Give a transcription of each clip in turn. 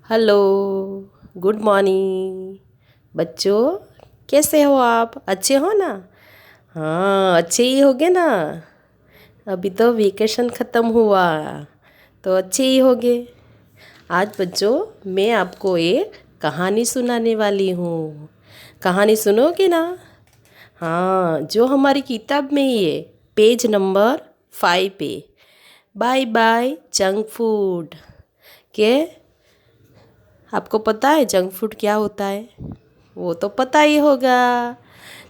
Hello. Good morning बच्चों। कैसे हो आप? अच्छे हो ना? हाँ, अच्छे ही होगे ना। अभी तो वेकेशन ख़त्म हुआ तो अच्छे ही होगे। आज बच्चों मैं आपको एक कहानी सुनाने वाली हूँ। कहानी सुनोगे ना? हाँ, जो हमारी किताब में ही है, पेज नंबर 5 पे। बाय बाय जंक फूड के। आपको पता है जंक फूड क्या होता है? वो तो पता ही होगा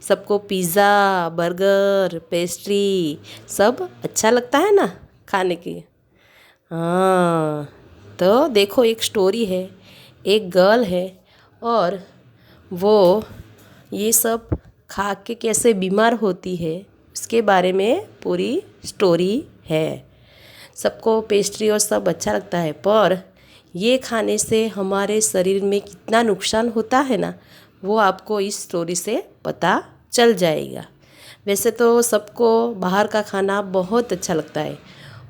सबको। पिज़्ज़ा, बर्गर, पेस्ट्री सब अच्छा लगता है ना खाने की। हाँ, तो देखो एक स्टोरी है। एक गर्ल है और वो ये सब खा के कैसे बीमार होती है उसके बारे में पूरी स्टोरी है। सबको पेस्ट्री और सब अच्छा लगता है, पर ये खाने से हमारे शरीर में कितना नुकसान होता है ना, वो आपको इस स्टोरी से पता चल जाएगा। वैसे तो सबको बाहर का खाना बहुत अच्छा लगता है,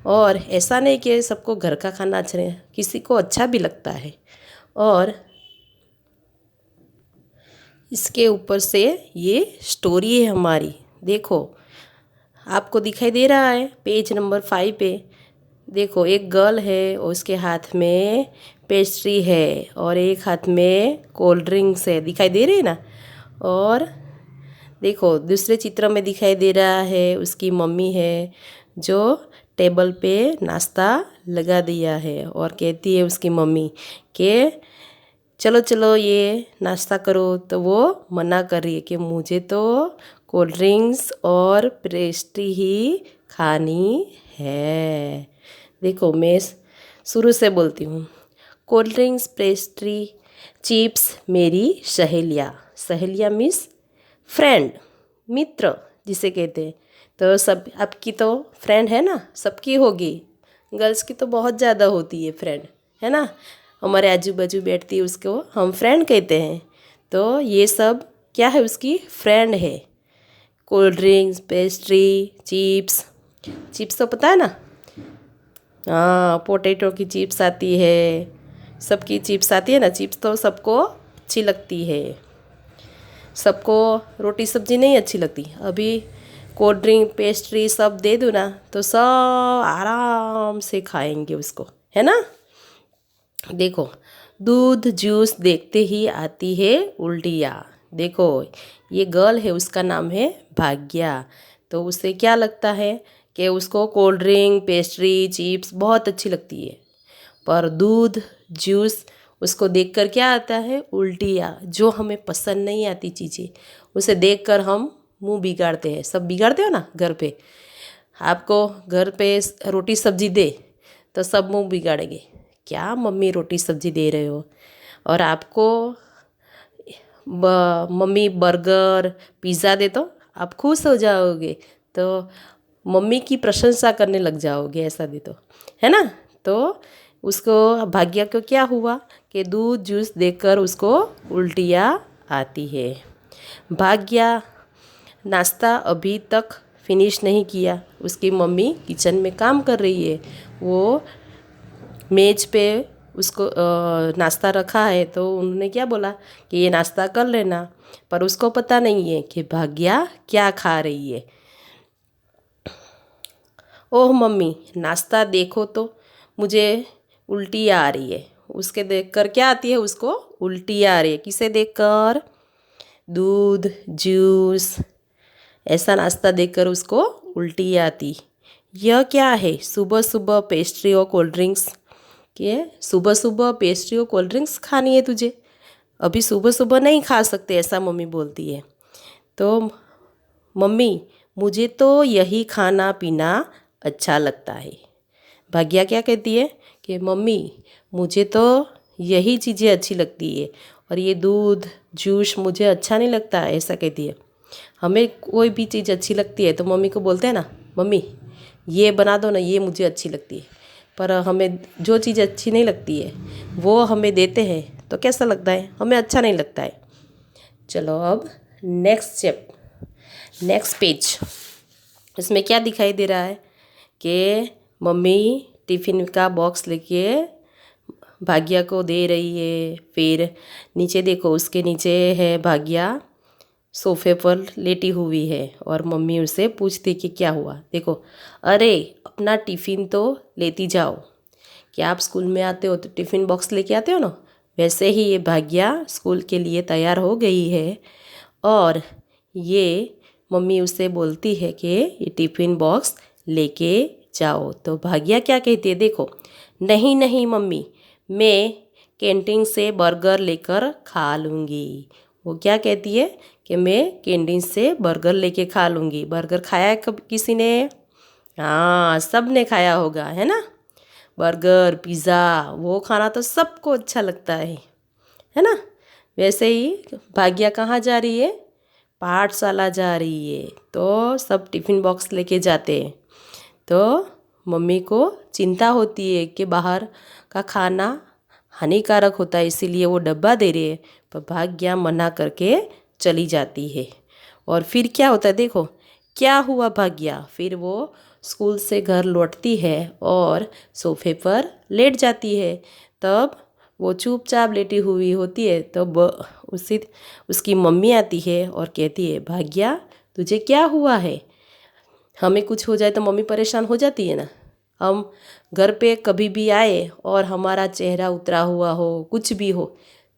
और ऐसा नहीं कि सबको घर का खाना अच्छा नहीं, किसी को अच्छा भी लगता है। और इसके ऊपर से ये स्टोरी है हमारी। देखो, आपको दिखाई दे रहा है पेज नंबर 5 पे। देखो एक गर्ल है और उसके हाथ में पेस्ट्री है और एक हाथ में कोल्ड ड्रिंक्स है, दिखाई दे रही है ना। और देखो दूसरे चित्र में दिखाई दे रहा है उसकी मम्मी है, जो टेबल पे नाश्ता लगा दिया है और कहती है उसकी मम्मी कि चलो चलो ये नाश्ता करो। तो वो मना कर रही है कि मुझे तो कोल्ड ड्रिंक्स और पेस्ट्री ही खानी है। देखो मैं शुरू से बोलती हूँ। कोल्ड ड्रिंक्स, पेस्ट्री, चिप्स मेरी सहेलियाँ। सहेलियाँ मीन्स फ्रेंड, मित्र जिसे कहते हैं। तो सब आपकी तो फ्रेंड है ना, सबकी होगी। गर्ल्स की तो बहुत ज़्यादा होती है फ्रेंड, है ना। हमारे आजू बाजू बैठती है उसको हम फ्रेंड कहते हैं। तो ये सब क्या है, उसकी फ्रेंड है। Cold drinks, pastry, chips. Chips तो पता है ना। हाँ, पोटैटो की चिप्स आती है, सबकी चिप्स आती है ना। चिप्स तो सबको अच्छी लगती है। सबको रोटी सब्जी नहीं अच्छी लगती। अभी कोल्ड ड्रिंक, पेस्ट्री सब दे दूँ ना तो सब आराम से खाएंगे उसको, है ना। देखो, दूध जूस देखते ही आती है उल्टियाँ। देखो ये गर्ल है, उसका नाम है भाग्या। तो उसे क्या लगता है कि उसको कोल्ड ड्रिंक, पेस्ट्री, चिप्स बहुत अच्छी लगती है, पर दूध जूस उसको देखकर क्या आता है, उल्टियाँ। जो हमें पसंद नहीं आती चीज़ें उसे देखकर हम मुंह बिगाड़ते हैं। सब बिगाड़ते हो ना घर पे। आपको घर पे रोटी सब्जी दे तो सब मुंह बिगाड़ेंगे, क्या मम्मी रोटी सब्जी दे रहे हो। और आपको मम्मी बर्गर, पिज़्ज़ा दे तो आप खुश हो जाओगे। तो मम्मी की प्रशंसा करने लग जाओगे, ऐसा दे तो, है ना। तो उसको भाग्य को क्या हुआ कि दूध जूस देकर उसको उल्टियाँ आती है। भाग्या नाश्ता अभी तक फिनिश नहीं किया। उसकी मम्मी किचन में काम कर रही है। वो मेज पे उसको नाश्ता रखा है, तो उन्होंने क्या बोला कि ये नाश्ता कर लेना। पर उसको पता नहीं है कि भाग्या क्या खा रही है। ओह मम्मी, नाश्ता देखो तो मुझे उल्टी आ रही है। उसके देखकर क्या आती है, उसको उल्टी आ रही है। किसे देखकर? दूध जूस ऐसा नाश्ता देखकर उसको उल्टी आती। यह क्या है, सुबह सुबह पेस्ट्री और कोल्ड ड्रिंक्स। कि सुबह सुबह पेस्ट्री और कोल्ड ड्रिंक्स खानी है तुझे? अभी सुबह सुबह नहीं खा सकते, ऐसा मम्मी बोलती है। तो मम्मी, मुझे तो यही खाना पीना अच्छा लगता है। भाग्या क्या कहती है कि मम्मी मुझे तो यही चीज़ें अच्छी लगती है, और ये दूध जूस मुझे अच्छा नहीं लगता, ऐसा कहती है। हमें कोई भी चीज़ अच्छी लगती है तो मम्मी को बोलते हैं ना, मम्मी ये बना दो ना, ये मुझे अच्छी लगती है। पर हमें जो चीज़ अच्छी नहीं लगती है वो हमें देते हैं तो कैसा लगता है, हमें अच्छा नहीं लगता है। चलो अब नेक्स्ट पेज। इसमें क्या दिखाई दे रहा है कि मम्मी टिफ़िन का बॉक्स लेके भाग्या को दे रही है। फिर नीचे देखो, उसके नीचे है भाग्या सोफे पर लेटी हुई है और मम्मी उससे पूछती कि क्या हुआ। देखो, अरे अपना टिफ़िन तो लेती जाओ। क्या आप स्कूल में आते हो तो टिफ़िन बॉक्स लेके आते हो ना, वैसे ही ये भाग्या स्कूल के लिए तैयार हो गई है। और ये मम्मी उससे बोलती है कि ये टिफ़िन बॉक्स लेके जाओ। तो भाग्या क्या कहती है, देखो, नहीं नहीं मम्मी, मैं कैंटीन से बर्गर लेकर खा लूँगी। वो क्या कहती है कि मैं कैंटीन से बर्गर लेके खा लूँगी। बर्गर खाया है कभी किसी ने? हाँ, सब ने खाया होगा, है ना। बर्गर, पिज़्ज़ा, वो खाना तो सबको अच्छा लगता है ना। वैसे ही भाग्या कहाँ जा रही है? पाठशाला जा रही है। तो सब टिफ़िन बॉक्स लेके जाते हैं। तो मम्मी को चिंता होती है कि बाहर का खाना हानिकारक होता है, इसीलिए वो डब्बा दे रही है, पर भाग्या मना करके चली जाती है। और फिर क्या होता है, देखो क्या हुआ भाग्या। फिर वो स्कूल से घर लौटती है और सोफे पर लेट जाती है। तब वो चुपचाप लेटी हुई होती है। तब उसी उसकी मम्मी आती है और कहती है, भाग्या तुझे क्या हुआ है? हमें कुछ हो जाए तो मम्मी परेशान हो जाती है ना। हम घर पे कभी भी आए और हमारा चेहरा उतरा हुआ हो, कुछ भी हो,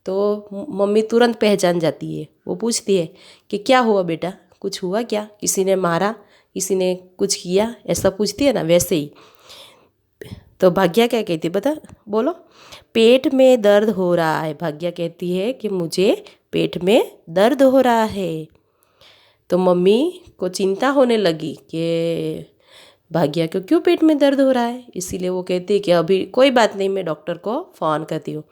तो मम्मी तुरंत पहचान जाती है। वो पूछती है कि क्या हुआ बेटा, कुछ हुआ क्या? किसी ने मारा, किसी ने कुछ किया, ऐसा पूछती है ना। वैसे ही तो भाग्या क्या कहती है, बता, बोलो। पेट में दर्द हो रहा है। भाग्या कहती है कि मुझे पेट में दर्द हो रहा है। तो मम्मी को चिंता होने लगी कि भाग्या को क्यों पेट में दर्द हो रहा है। इसीलिए वो कहती है कि अभी कोई बात नहीं, मैं डॉक्टर को फ़ोन करती हूँ।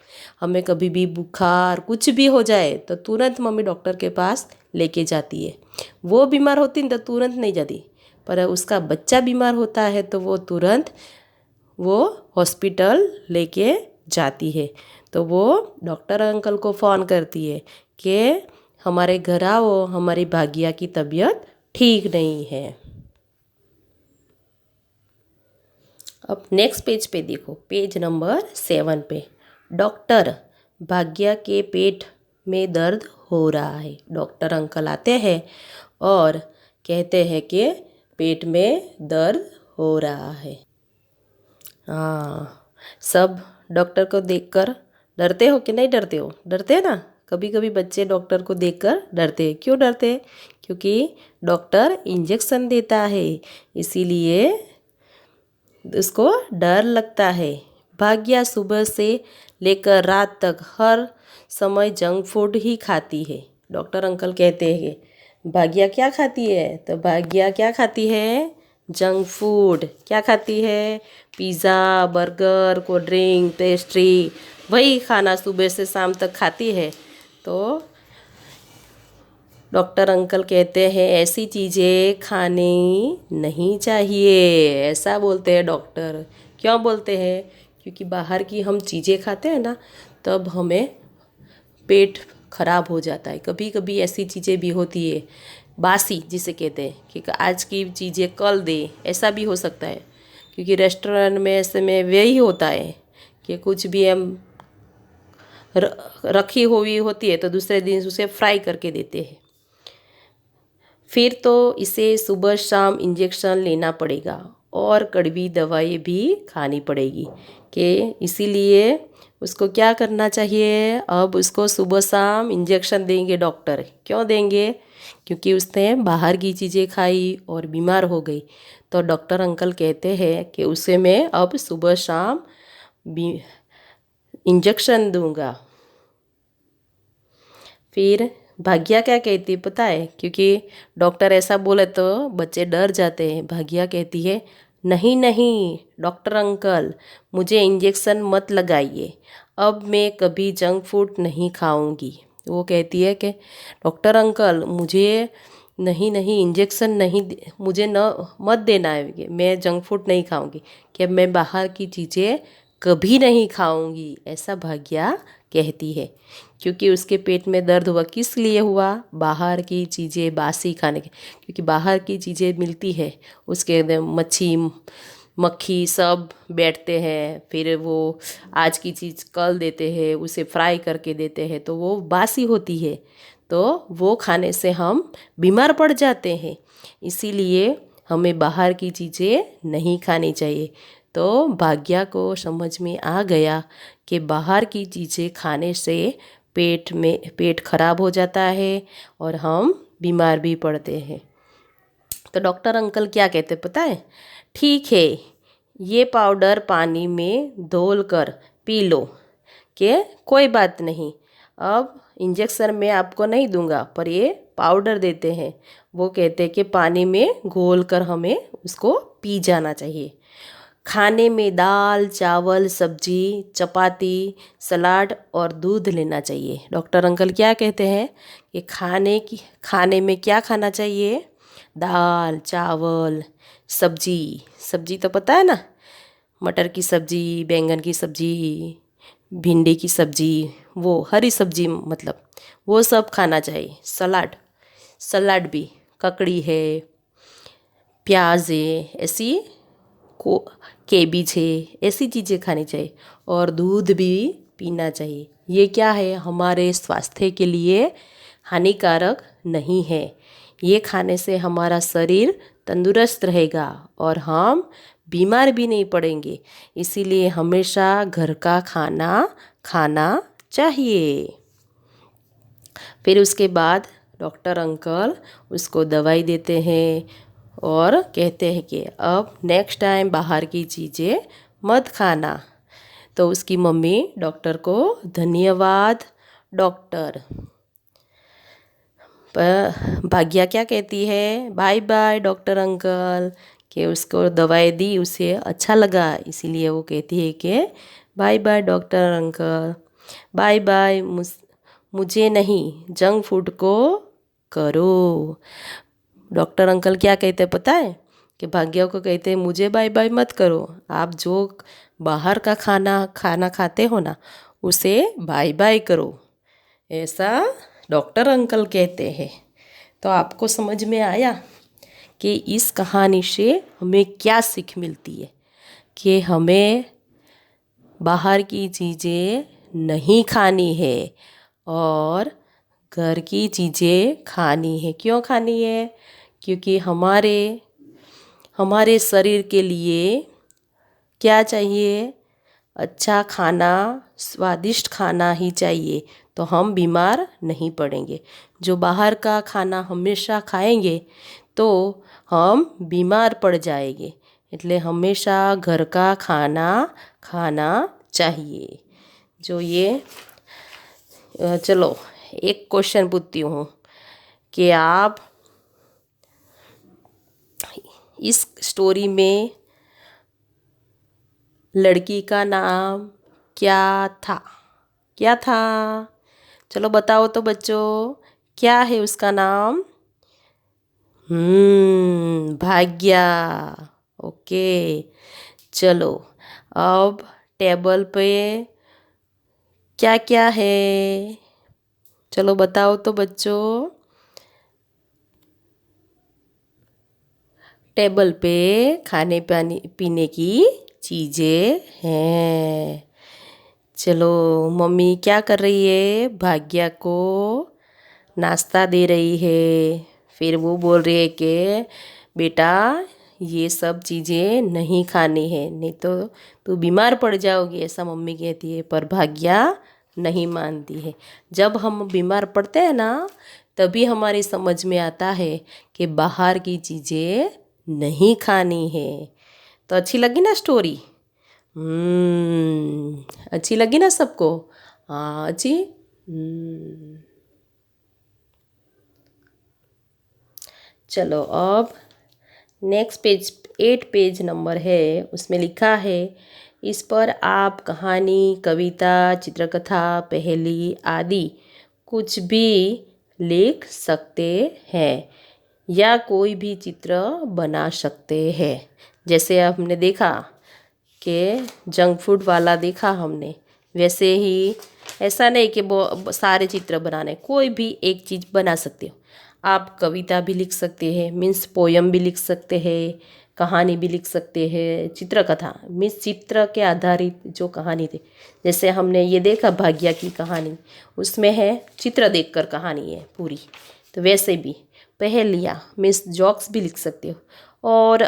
हमें कभी भी बुखार कुछ भी हो जाए तो तुरंत मम्मी डॉक्टर के पास लेके जाती है। वो बीमार होती न तो तुरंत नहीं जाती, पर उसका बच्चा बीमार होता है तो वो तुरंत वो हॉस्पिटल लेके जाती है। तो वो डॉक्टर अंकल को फ़ोन करती है कि हमारे घर आओ, हमारी भाग्या की तबीयत ठीक नहीं है। अब नेक्स्ट पेज पे देखो, पेज नंबर 7 पे, डॉक्टर, भाग्या के पेट में दर्द हो रहा है। डॉक्टर अंकल आते हैं और कहते हैं कि पेट में दर्द हो रहा है। हाँ, सब डॉक्टर को देखकर डरते हो कि नहीं डरते हो? डरते हैं ना। कभी कभी बच्चे डॉक्टर को देखकर डरते हैं। क्यों डरते हैं? क्योंकि डॉक्टर इंजेक्शन देता है, इसीलिए उसको डर लगता है। भाग्या सुबह से लेकर रात तक हर समय जंक फूड ही खाती है। डॉक्टर अंकल कहते हैं, भाग्या क्या खाती है? तो भाग्या क्या खाती है? Junk food. क्या खाती है? Pizza, burger, cold drink, pastry, वही खाना सुबह से शाम तक खाती है। तो डॉक्टर अंकल कहते हैं ऐसी चीज़ें खानी नहीं चाहिए, ऐसा बोलते हैं डॉक्टर। क्यों बोलते हैं? क्योंकि बाहर की हम चीज़ें खाते हैं ना, तब हमें पेट खराब हो जाता है। कभी कभी ऐसी चीज़ें भी होती है, बासी जिसे कहते हैं, कि आज की चीज़ें कल दे, ऐसा भी हो सकता है। क्योंकि रेस्टोरेंट में ऐसे में वही होता है कि कुछ भी हम रखी हुई होती है तो दूसरे दिन उसे फ्राई करके देते हैं। फिर तो इसे सुबह शाम इंजेक्शन लेना पड़ेगा और कड़वी दवाई भी खानी पड़ेगी। कि इसीलिए उसको क्या करना चाहिए, अब उसको सुबह शाम इंजेक्शन देंगे डॉक्टर। क्यों देंगे? क्योंकि उसने बाहर की चीज़ें खाई और बीमार हो गई। तो डॉक्टर अंकल कहते हैं कि उसे मैं अब सुबह शाम इंजेक्शन दूंगा। फिर भाग्या क्या कहती है पता है? क्योंकि डॉक्टर ऐसा बोले तो बच्चे डर जाते हैं। भाग्या कहती है, नहीं नहीं डॉक्टर अंकल, मुझे इंजेक्शन मत लगाइए, अब मैं कभी जंक फूड नहीं खाऊंगी। वो कहती है कि डॉक्टर अंकल, मुझे नहीं नहीं इंजेक्शन नहीं मुझे न मत देना है, मैं जंक फूड नहीं खाऊंगी, कि मैं बाहर की चीज़ें कभी नहीं खाऊंगी, ऐसा भाग्या कहती है। क्योंकि उसके पेट में दर्द हुआ, किस लिए हुआ? बाहर की चीज़ें बासी खाने के। क्योंकि बाहर की चीज़ें मिलती है उसके अंदर मच्छी, मक्खी सब बैठते हैं, फिर वो आज की चीज़ कल देते हैं, उसे फ्राई करके देते हैं तो वो बासी होती है, तो वो खाने से हम बीमार पड़ जाते हैं। इसीलिए हमें बाहर की चीज़ें नहीं खानी चाहिए। तो भाग्या को समझ में आ गया कि बाहर की चीज़ें खाने से पेट खराब हो जाता है और हम बीमार भी पड़ते हैं। तो डॉक्टर अंकल क्या कहते पता है? ठीक है, ये पाउडर पानी में धोल कर पी लो, कि कोई बात नहीं, अब इंजेक्शन में आपको नहीं दूंगा पर ये पाउडर देते हैं। वो कहते हैं कि पानी में घोल कर हमें उसको पी जाना चाहिए। खाने में दाल, चावल, सब्जी, चपाती, सलाद और दूध लेना चाहिए। डॉक्टर अंकल क्या कहते हैं कि खाने में क्या खाना चाहिए? दाल, चावल, सब्जी। सब्जी तो पता है ना, मटर की सब्जी, बैंगन की सब्जी, भिंडी की सब्जी, वो हरी सब्जी मतलब वो सब खाना चाहिए। सलाद भी, ककड़ी है, प्याज है, ऐसी को केबीज है, ऐसी चीज़ें खानी चाहिए और दूध भी पीना चाहिए। ये क्या है? हमारे स्वास्थ्य के लिए हानिकारक नहीं है। ये खाने से हमारा शरीर तंदुरुस्त रहेगा और हम बीमार भी नहीं पड़ेंगे। इसीलिए हमेशा घर का खाना खाना चाहिए। फिर उसके बाद डॉक्टर अंकल उसको दवाई देते हैं और कहते हैं कि अब नेक्स्ट टाइम बाहर की चीज़ें मत खाना। तो उसकी मम्मी डॉक्टर को धन्यवाद डॉक्टर। पर भाग्या क्या कहती है? Bye bye doctor uncle. कि उसको दवाई दी, उसे अच्छा लगा, इसीलिए वो कहती है कि bye bye doctor uncle, bye bye मुझे नहीं, जंक फूड को करो। डॉक्टर अंकल क्या कहते हैं पता है? कि भाग्या को कहते हैं मुझे बाय बाय मत करो, आप जो बाहर का खाना खाते हो ना उसे बाय बाय करो, ऐसा डॉक्टर अंकल कहते हैं। तो आपको समझ में आया कि इस कहानी से हमें क्या सीख मिलती है? कि हमें बाहर की चीज़ें नहीं खानी है और घर की चीज़ें खानी है। क्यों खानी है? क्योंकि हमारे शरीर के लिए क्या चाहिए? अच्छा खाना, स्वादिष्ट खाना ही चाहिए, तो हम बीमार नहीं पड़ेंगे। जो बाहर का खाना हमेशा खाएंगे तो हम बीमार पड़ जाएंगे। इसलिए हमेशा घर का खाना खाना चाहिए। जो ये चलो एक क्वेश्चन पूछती हूँ कि आप इस स्टोरी में लड़की का नाम क्या था? क्या था? चलो बताओ तो बच्चों, क्या है उसका नाम? भाग्या। ओके, चलो अब टेबल पे क्या क्या है? चलो बताओ तो बच्चों। टेबल पे खाने पीने की चीज़ें हैं। चलो मम्मी क्या कर रही है? भाग्या को नाश्ता दे रही है। फिर वो बोल रही है कि बेटा ये सब चीज़ें नहीं खानी है, नहीं तो तू बीमार पड़ जाओगी, ऐसा मम्मी कहती है। पर भाग्या नहीं मानती है। जब हम बीमार पड़ते हैं ना तभी हमारी समझ में आता है कि बाहर की चीज़ें नहीं खानी है। तो अच्छी लगी ना स्टोरी? अच्छी लगी ना सबको? हाँ अच्छी। चलो अब नेक्स्ट पेज 8 पेज नंबर है, उसमें लिखा है इस पर आप कहानी, कविता, चित्रकथा, पहेली आदि कुछ भी लिख सकते हैं या कोई भी चित्र बना सकते हैं। जैसे हमने देखा कि जंक फूड वाला देखा हमने, वैसे ही ऐसा नहीं कि वो सारे चित्र बनाने, कोई भी एक चीज़ बना सकते हो। आप कविता भी लिख सकते हैं, मीन्स पोयम भी लिख सकते हैं, कहानी भी लिख सकते हैं, चित्रकथा मीन्स चित्र के आधारित जो कहानी थी। जैसे हमने ये देखा भाग्या की कहानी, उसमें है चित्र देखकर कहानी है पूरी। तो वैसे भी पहेलियाँ मीन्स जोक्स भी लिख सकते हो। और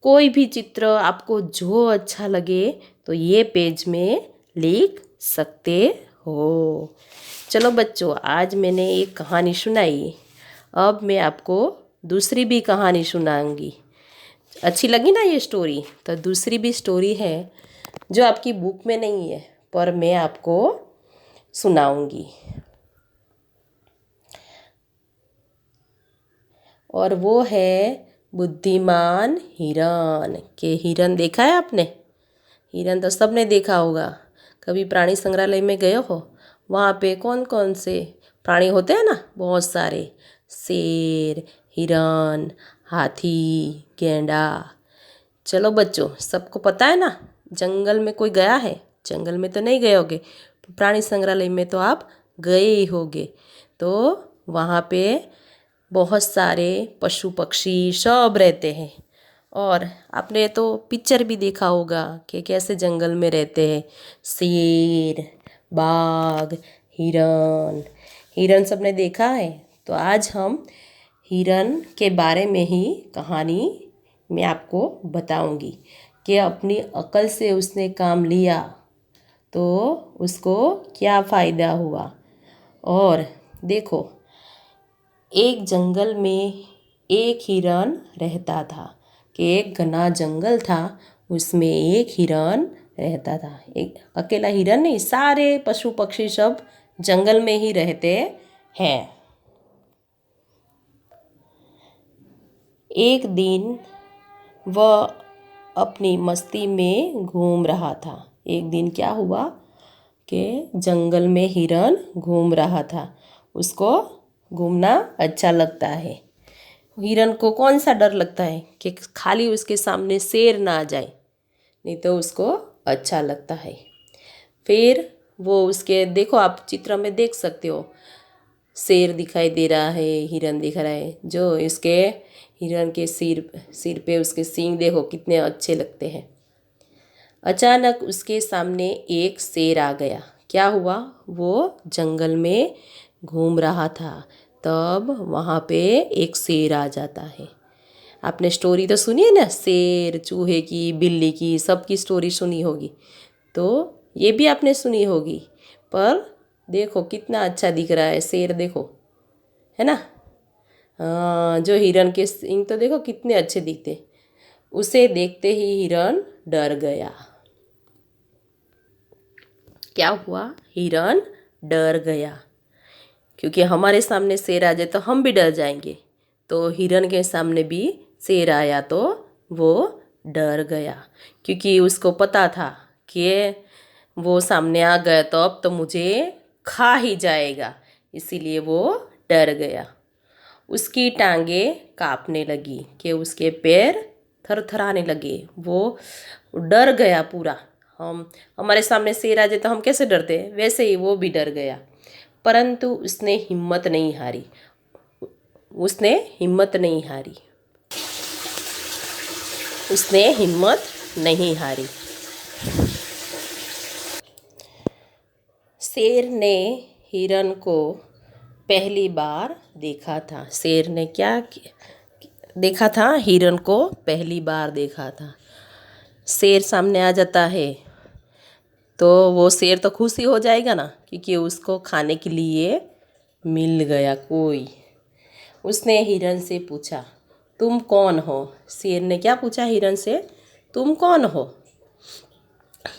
कोई भी चित्र आपको जो अच्छा लगे तो ये पेज में लिख सकते हो। चलो बच्चों, आज मैंने एक कहानी सुनाई, अब मैं आपको दूसरी भी कहानी सुनाऊंगी। अच्छी लगी ना ये स्टोरी? तो दूसरी भी स्टोरी है जो आपकी बुक में नहीं है, पर मैं आपको सुनाऊंगी। और वो है बुद्धिमान हिरन। के हिरन देखा है आपने? हिरन तो सबने देखा होगा। कभी प्राणी संग्रहालय में गए हो? वहाँ पे कौन कौन से प्राणी होते हैं ना, बहुत सारे। शेर, हिरन, हाथी, गैंडा। चलो बच्चों, सबको पता है ना? जंगल में कोई गया है? जंगल में तो नहीं गए होगे, प्राणी संग्रहालय में तो आप गए ही होगे। तो वहाँ पे बहुत सारे पशु पक्षी सब रहते हैं। और आपने तो पिक्चर भी देखा होगा कि कैसे जंगल में रहते हैं। शेर, बाघ, हिरन। हिरन सबने देखा है। तो आज हम हिरन के बारे में ही कहानी मैं आपको बताऊंगी कि अपनी अकल से उसने काम लिया तो उसको क्या फ़ायदा हुआ। और देखो, एक जंगल में एक हिरन रहता था। कि एक घना जंगल था, उसमें एक हिरन रहता था। एक अकेला हिरन नहीं, सारे पशु पक्षी सब जंगल में ही रहते हैं। एक दिन वह अपनी मस्ती में घूम रहा था। एक दिन क्या हुआ कि जंगल में हिरन घूम रहा था। उसको घूमना अच्छा लगता है। हिरन को कौन सा डर लगता है कि खाली उसके सामने शेर ना आ जाए, नहीं तो उसको अच्छा लगता है। फिर वो उसके, देखो आप चित्र में देख सकते हो, शेर दिखाई दे रहा है, हिरन दिख रहा है। जो इसके हिरन के सिर पे उसके सींग देखो कितने अच्छे लगते हैं। अचानक उसके सामने एक शेर आ गया। क्या हुआ? वो जंगल में घूम रहा था, तब वहाँ पे एक शेर आ जाता है। आपने स्टोरी तो सुनी है ना, शेर, चूहे की, बिल्ली की, सबकी स्टोरी सुनी होगी। तो ये भी आपने सुनी होगी। पर देखो कितना अच्छा दिख रहा है शेर, देखो, है ना? हाँ, जो हिरन के सींग तो देखो कितने अच्छे दिखते। उसे देखते ही हिरन डर गया। क्या हुआ? हिरन डर गया। क्योंकि हमारे सामने शेर आ जाए तो हम भी डर जाएंगे। तो हिरन के सामने भी शेर आया तो वो डर गया, क्योंकि उसको पता था कि वो सामने आ गया तो अब तो मुझे खा ही जाएगा। इसीलिए वो डर गया। उसकी टांगें कांपने लगी कि उसके पैर थरथराने लगे। वो डर गया पूरा। हमारे सामने शेर आ जाए तो हम कैसे डरते हैं, वैसे ही वो भी डर गया। परंतु उसने हिम्मत नहीं हारी। उसने हिम्मत नहीं हारी। उसने हिम्मत नहीं हारी। शेर ने हिरन को पहली बार देखा था। शेर ने क्या देखा था? हिरन को पहली बार देखा था। शेर सामने आ जाता है तो वो शेर तो खुश ही हो जाएगा ना, क्योंकि उसको खाने के लिए मिल गया कोई। उसने हिरन से पूछा, तुम कौन हो? शेर ने क्या पूछा हिरन से? तुम कौन हो?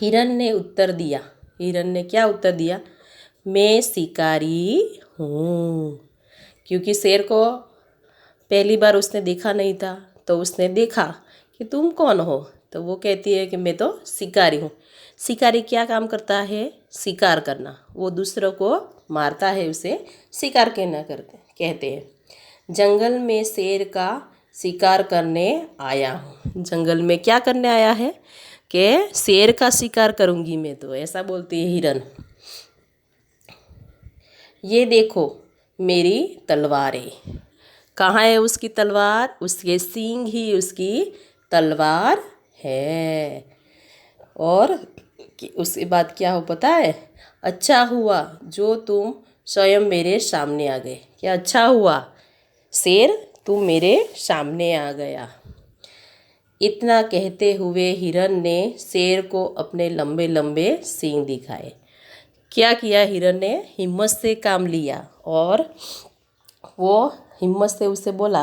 हिरन ने उत्तर दिया। हिरन ने क्या उत्तर दिया? मैं शिकारी हूँ। क्योंकि शेर को पहली बार उसने देखा नहीं था, तो उसने देखा कि तुम कौन हो, तो वो कहती है कि मैं तो शिकारी हूँ। शिकारी क्या काम करता है? शिकार करना। वो दूसरों को मारता है, उसे शिकार कहते हैं। जंगल में शेर का शिकार करने आया हूँ। जंगल में क्या करने आया है? कि शेर का शिकार करूँगी मैं तो, ऐसा बोलती है हिरन। ये देखो मेरी तलवारें। कहाँ है उसकी तलवार? उसके सींग ही उसकी तलवार है। और उसके बाद क्या हो पता है? अच्छा हुआ जो तुम स्वयं मेरे सामने आ गए। क्या अच्छा हुआ शेर, तू मेरे सामने आ गया। इतना कहते हुए हिरन ने शेर को अपने लंबे लंबे सींग दिखाए। क्या किया हिरन ने? हिम्मत से काम लिया और वो हिम्मत से उसे बोला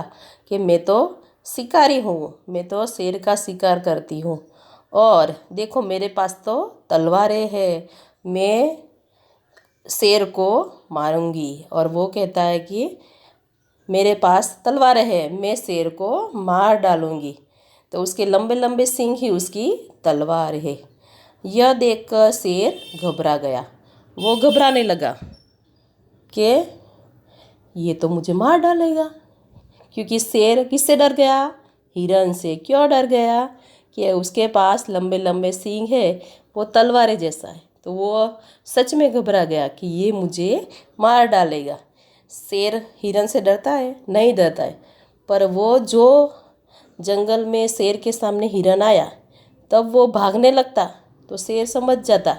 कि मैं तो शिकारी हूँ, मैं तो शेर का शिकार करती हूँ और देखो मेरे पास तो तलवारें हैं, मैं शेर को मारूंगी। और वो कहता है कि मेरे पास तलवारें हैं, मैं शेर को मार डालूंगी। तो उसके लंबे लंबे सींग ही उसकी तलवार है। यह देखकर शेर घबरा गया। वो घबराने लगा कि ये तो मुझे मार डालेगा, क्योंकि शेर किससे डर गया? हिरन से। क्यों डर गया? कि उसके पास लंबे लंबे सींग है, वो तलवारें जैसा है। तो वो सच में घबरा गया कि ये मुझे मार डालेगा। शेर हिरन से डरता है? नहीं डरता है। पर वो जो जंगल में शेर के सामने हिरन आया, तब वो भागने लगता तो शेर समझ जाता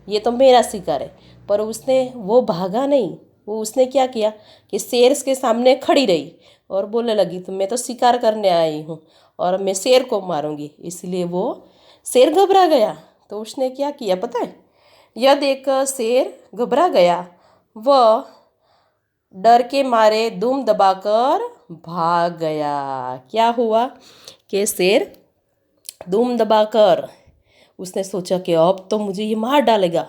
ये तो मेरा शिकार है। पर वो भागा नहीं। वो उसने क्या किया कि शेर के सामने खड़ी रही और बोलने लगी तो मैं तो शिकार करने आई हूँ और मैं शेर को मारूंगी। इसलिए वो शेर घबरा गया। तो उसने क्या किया पता है? यह देखकर शेर घबरा गया। वह डर के मारे दुम दबाकर भाग गया। क्या हुआ कि शेर दुम दबाकर उसने सोचा कि अब तो मुझे ये मार डालेगा,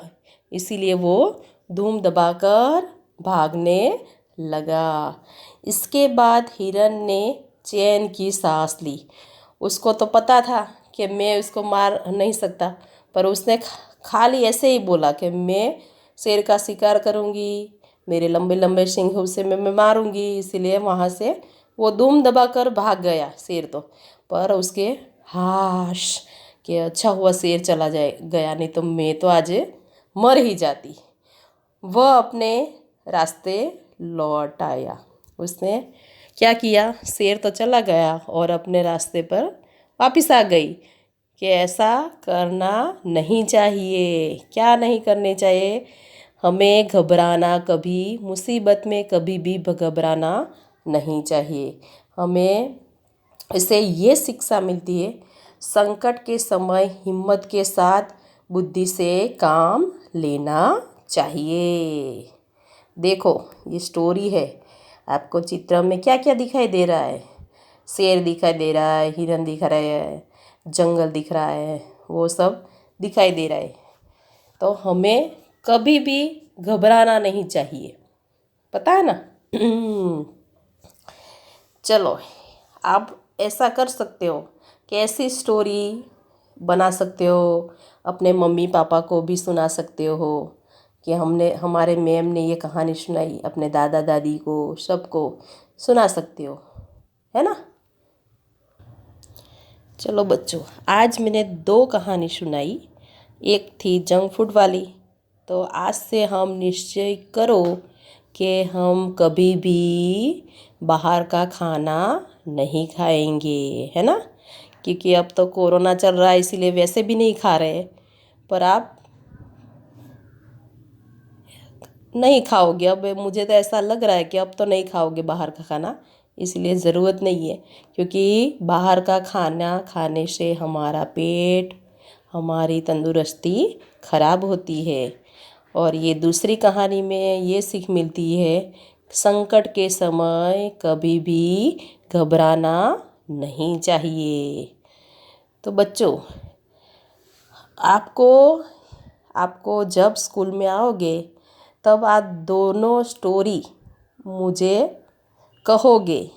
इसीलिए वो धूम दबाकर भागने लगा। इसके बाद हिरन ने चैन की सांस ली। उसको तो पता था कि मैं उसको मार नहीं सकता, पर उसने खाली ऐसे ही बोला कि मैं शेर का शिकार करूंगी, मेरे लंबे लंबे सिंह उसे मैं मारूंगी। इसीलिए वहाँ से वो दुम दबाकर भाग गया शेर तो। पर उसके हाश कि अच्छा हुआ शेर चला जाए गया, नहीं तो मैं तो आज मर ही जाती। वह अपने रास्ते लौट आया। उसने क्या किया? शेर तो चला गया और अपने रास्ते पर वापस आ गई कि ऐसा करना नहीं चाहिए। क्या नहीं करने चाहिए? हमें घबराना, कभी मुसीबत में कभी भी घबराना नहीं चाहिए। हमें इससे ये शिक्षा मिलती है, संकट के समय हिम्मत के साथ बुद्धि से काम लेना चाहिए। देखो ये स्टोरी है। आपको चित्र में क्या क्या दिखाई दे रहा है? शेर दिखाई दे रहा है, हिरन दिख रहा है, जंगल दिख रहा है, वो सब दिखाई दे रहा है। तो हमें कभी भी घबराना नहीं चाहिए, पता है ना? चलो आप ऐसा कर सकते हो, कैसी स्टोरी बना सकते हो, अपने मम्मी पापा को भी सुना सकते हो कि हमारे मैम ने ये कहानी सुनाई, अपने दादा दादी को सबको सुना सकते हो, है ना? चलो बच्चों, आज मैंने 2 कहानी सुनाई। एक थी जंक फूड वाली। तो आज से हम निश्चय करो कि हम कभी भी बाहर का खाना नहीं खाएंगे, है ना? क्योंकि अब तो कोरोना चल रहा है, इसीलिए वैसे भी नहीं खा रहे। पर आप नहीं खाओगे। अब मुझे तो ऐसा लग रहा है कि अब तो नहीं खाओगे बाहर का खाना, इसलिए ज़रूरत नहीं है। क्योंकि बाहर का खाना खाने से हमारा पेट, हमारी तंदुरुस्ती खराब होती है। और ये दूसरी कहानी में ये सीख मिलती है, संकट के समय कभी भी घबराना नहीं चाहिए। तो बच्चों, आपको आपको जब स्कूल में आओगे तब आप दोनों स्टोरी मुझे कहोगे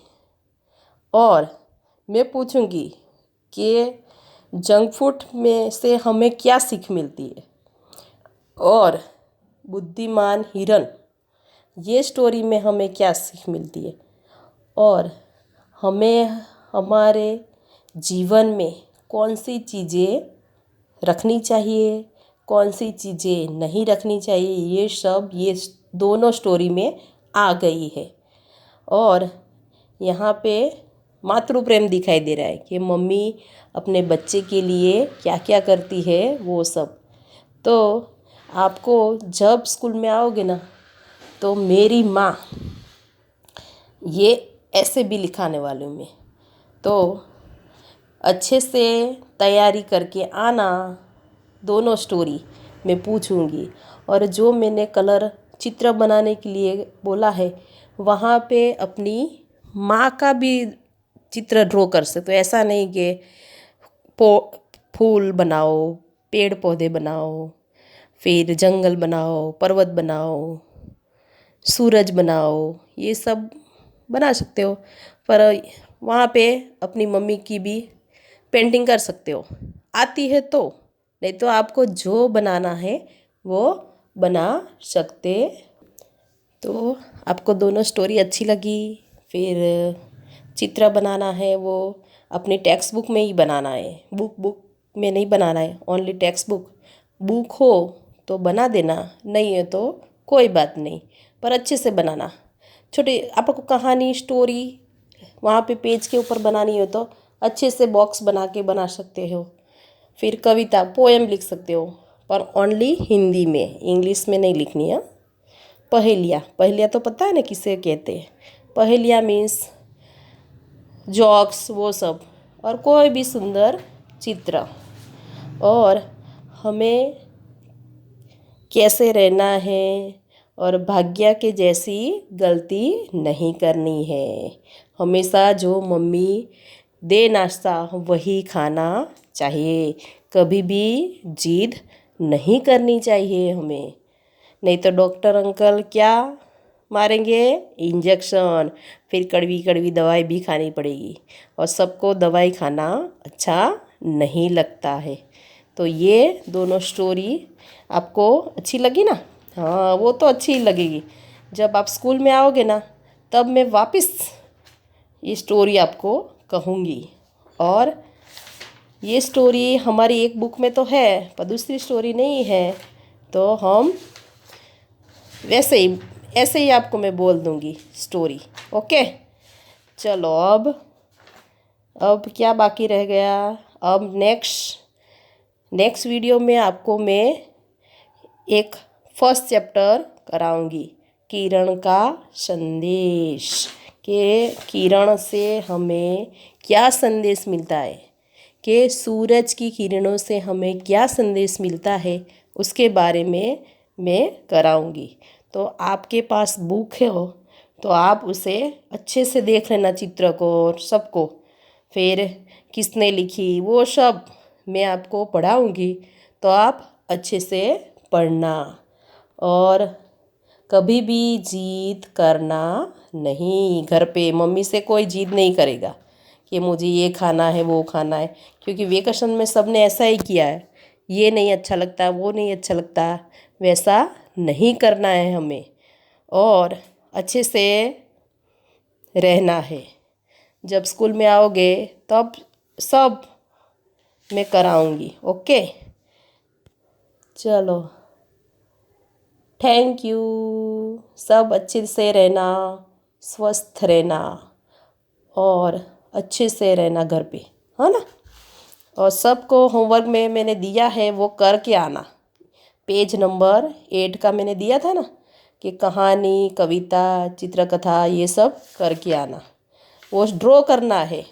और मैं पूछूंगी कि जंक फूड में से हमें क्या सीख मिलती है, और बुद्धिमान हिरन ये स्टोरी में हमें क्या सीख मिलती है, और हमें हमारे जीवन में कौन सी चीज़ें रखनी चाहिए, कौन सी चीज़ें नहीं रखनी चाहिए, ये सब ये दोनों स्टोरी में आ गई है। और यहाँ पे मातृ प्रेम दिखाई दे रहा है कि मम्मी अपने बच्चे के लिए क्या क्या करती है वो सब। तो आपको जब स्कूल में आओगे ना तो मेरी माँ ये ऐसे भी लिखाने वाली हूँ मैं। तो अच्छे से तैयारी करके आना, दोनों स्टोरी मैं पूछूंगी। और जो मैंने कलर चित्र बनाने के लिए बोला है वहाँ पे अपनी माँ का भी चित्र ड्रॉ कर सकते हो। ऐसा नहीं कि पो फूल बनाओ, पेड़ पौधे बनाओ, फिर जंगल बनाओ, पर्वत बनाओ, सूरज बनाओ, ये सब बना सकते हो। पर वहाँ पे अपनी मम्मी की भी पेंटिंग कर सकते हो, आती है तो। नहीं तो आपको जो बनाना है वो बना सकते। तो आपको दोनों स्टोरी अच्छी लगी। फिर चित्र बनाना है वो अपनी टेक्स्ट बुक में ही बनाना है, बुक में नहीं बनाना है, ओनली टेक्स्ट बुक हो तो बना देना, नहीं है तो कोई बात नहीं, पर अच्छे से बनाना। छोटे आपको कहानी स्टोरी वहाँ पे पेज के ऊपर बनानी हो तो अच्छे से बॉक्स बना के बना सकते हो। फिर कविता पोएम लिख सकते हो, पर ओनली हिंदी में, इंग्लिश में नहीं लिखनी है। पहेलियाँ पहेलियाँ तो पता है ना किसे कहते हैं। पहेलियाँ मीन्स जॉक्स वो सब, और कोई भी सुंदर चित्र। और हमें कैसे रहना है और भाग्य के जैसी गलती नहीं करनी है। हमेशा जो मम्मी दे नाश्ता वही खाना चाहिए, कभी भी जिद नहीं करनी चाहिए हमें। नहीं तो डॉक्टर अंकल क्या मारेंगे, इंजेक्शन, फिर कड़वी कड़वी दवाई भी खानी पड़ेगी। और सबको दवाई खाना अच्छा नहीं लगता है। तो ये दोनों स्टोरी आपको अच्छी लगी ना? हाँ, वो तो अच्छी ही लगेगी। जब आप स्कूल में आओगे ना तब मैं वापस ये स्टोरी आपको कहूँगी। और ये स्टोरी हमारी एक बुक में तो है पर दूसरी स्टोरी नहीं है, तो हम वैसे ही ऐसे ही आपको मैं बोल दूँगी स्टोरी। ओके, चलो अब क्या बाकी रह गया। अब नेक्स्ट वीडियो में आपको मैं एक फर्स्ट चैप्टर कराऊंगी, किरण का संदेश, कि किरण से हमें क्या संदेश मिलता है, कि सूरज की किरणों से हमें क्या संदेश मिलता है, उसके बारे में मैं कराऊंगी। तो आपके पास बुक है हो तो आप उसे अच्छे से देख लेना, चित्र को और सबको। फिर किसने लिखी वो सब मैं आपको पढ़ाऊंगी, तो आप अच्छे से पढ़ना। और कभी भी जिद करना नहीं, घर पे मम्मी से कोई जिद नहीं करेगा कि मुझे ये खाना है वो खाना है, क्योंकि वेकेशन में सब ने ऐसा ही किया है, ये नहीं अच्छा लगता वो नहीं अच्छा लगता, वैसा नहीं करना है हमें। और अच्छे से रहना है। जब स्कूल में आओगे तब सब मैं कराऊंगी। ओके, चलो, थैंक यू। सब अच्छे से रहना, स्वस्थ रहना और अच्छे से रहना घर पे, है ना? और सबको होमवर्क में मैंने दिया है वो करके आना। पेज नंबर 8 का मैंने दिया था ना कि कहानी, कविता, चित्रकथा ये सब करके आना। वो ड्रॉ करना है,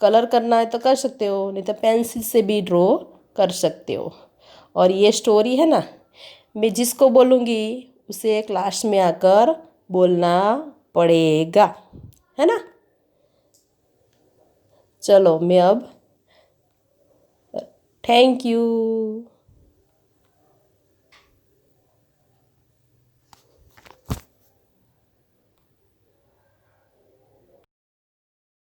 कलर करना है तो कर सकते हो, नहीं तो पेंसिल से भी ड्रॉ कर सकते हो। और ये स्टोरी है ना, मैं जिसको बोलूँगी उसे क्लास में आकर बोलना पड़ेगा, है ना? चलो मैं अब, थैंक यू।